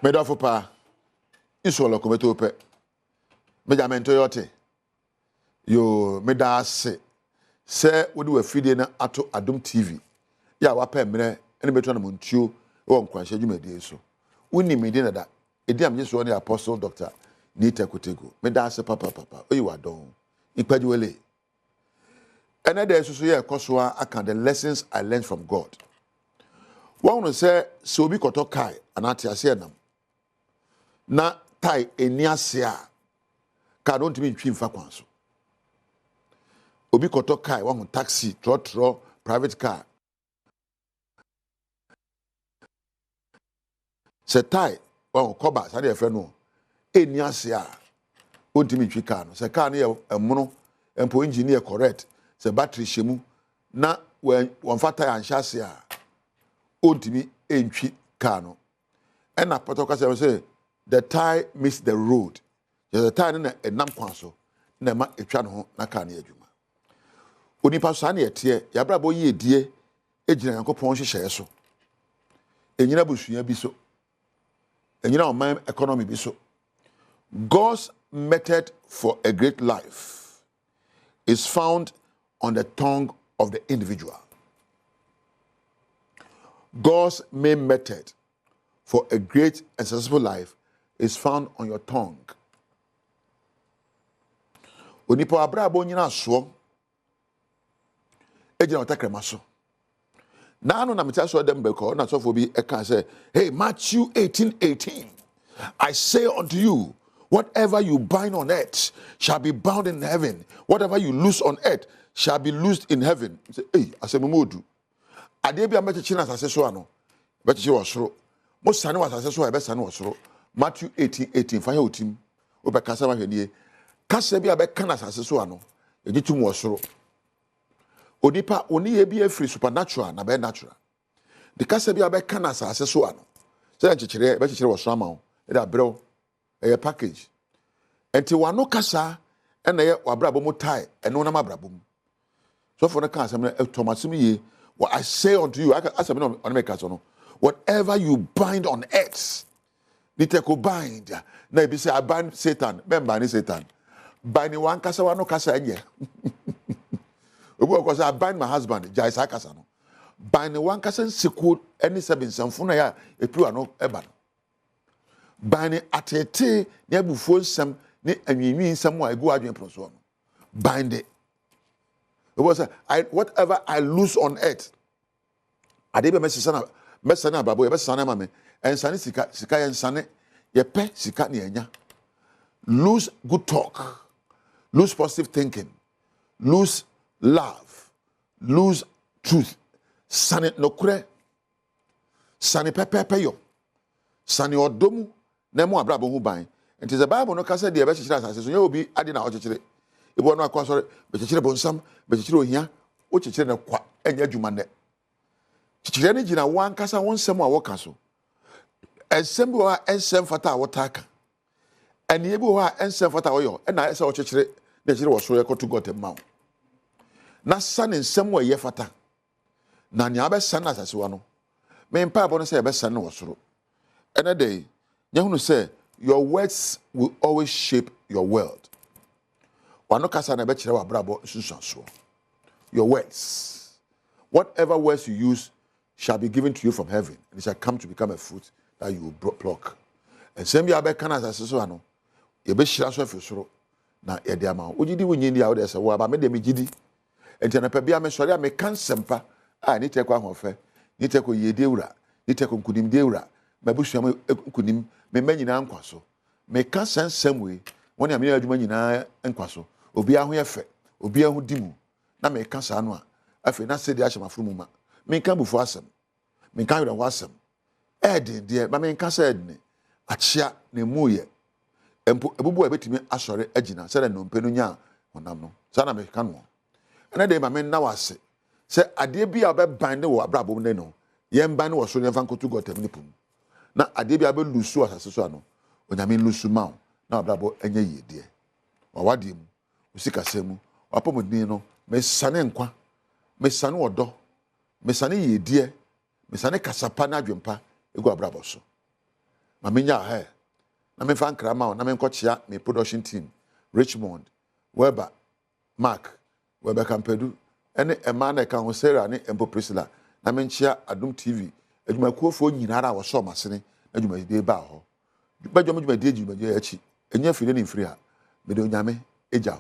Medofo pa iso lo kometo pe mejamento yote yo meda se wodi wafide na ato Adom TV ya wapa mre ene beto na montuo wo nkwanhye dwumadi so woni mede na da edi amnye so ne apostle doctor Nita Kutego meda papa oyi wadon ipaji wele ene de so ye kosoa aka the lessons I learned from God. One will say so bi koto kai anati ase nam na tai eni ase a ka don't mean twi mfa kwan so obi koto kai one taxi tro private car se tai one koba sa de friend no eni ase a don't mean twi car no se car no ye emuno empo engineer correct se battery shemu na one fata ya nhyase a ontimi entwi car no ena potoka say the tie miss the road. The tie na enam kwan so na ma etwa no ho na car na adwuma onipa so na etie ya brabo ye die ejina yankopon hyehyɛ so enyina busua bi so enyina oman economy bi so. God's method for a great life is found on the tongue of the individual. God's main method for a great and successful life is found on your tongue. Onipa abrabo nyina so ejina otakrema so na anu na meta so dem beko na so for bi e kan say hey Matthew 18:18 I say unto you whatever you bind on earth shall be bound in heaven, whatever you loose on earth shall be loosed in heaven. Say hey asemomodu ade bia mechechi na asase so ano bechechi wo soro mo sane wa asase so e be sane wo soro. Matthew 18:18 fa ya otim obekasa ma hwenie kasa bia be kana asase so ano ejitum wo soro onipa oni ye bia free supernatural na be natural the kasa bia be kana asase so ano se nchechire be chechire wo soro ama wo e da brew e package enti wano kasa ena ye wabrabo mo tie eno na mabrabo mu so for na kan asem na tomasim ye what I say unto you, I say no on make us no. Whatever you bind on earth, niteko bind. Na be say I bind Satan, bind Satan. Bind one kasa wano kasa enye. Obo ko say I bind my husband, jai sa kasa no. Bind one kasa seku any seven samfuna ya epu ano eba no. Bind atete ne abufuo nsam ne anwinwi nsam a egu adwen proso no. Bind it. It was whatever I lose on earth. I did mesana babo ye sana mame and sane sika ye sane ye pe sika ne anya. Lose good talk, lose positive thinking, lose love, lose truth. Sane nokure, sane pepe yo, sane odomu na mo abrabo hu ban. And the Bible no kasa de be chira asase so ye obi ade na o chechire. Ibo no akwa sori be chechire bonsam be chechire ohia o chechire na kwa enya dwuma ne chechire ne gina wan kasa won sem a woka so ensem bi wa ensem fata a wotaka anie bi wa ensem fata wo na ese o chechire na chechire wo so ye kotu got mawo na san ensem wo ye fata na nya be san asase wa no me mpa bo no se be san wo soro ene dey nyehunu say your words will always shape your world. Wano kasa na be kire wa brabo susuaso. Your words, whatever words you use shall be given to you from heaven, and it shall come to become a fruit that you will pluck. And same ya be kana asase so ano ye be hira so afisoro na ye de ama ogidi wonyini ya wo de se wo aba me de me gidi enti na pa bia me sori a me kan sempa a ni te kwa hofe ni te ko yede wura ni te ko nkunim de wura mabusua me nkunim me manyina nkwaso me ka sensem we woni amina adwuma nyina nkwaso obi aho ye fe obi aho dimu na me ka sa no a afi na se de ahyema furu ma me ka bufu asem me ka yoro wasem de ma me ka sa edne achia na muye empo ebubu a betimi asore agina se na nompe no nya honam no sa na me ka no ena de ma me na wase se ade bi a be bande wo abrabom ne no ye mbane wo so ne fa nkotu gotem ne pum na ade bi a be lusu asase so ano onyame lusu ma na abrabo enye yedie wawade mu usika semu apomodin no me sane nkwa me sane odo me sane yedie me sane kasapa na adwempa egu abrabo so ma menya ha na me fa nkra ma na me nkochia me production team Richmond Weber Mark Weber Kampedu ene ema na ka ho Sarah ne Empo Priscilla na me nchia Adom TV adwumakuofo nyinara wo so masene adwumadie ba ho badwam adwumadie adwumadie achi enya fire ne mfiri ha me de onyame eja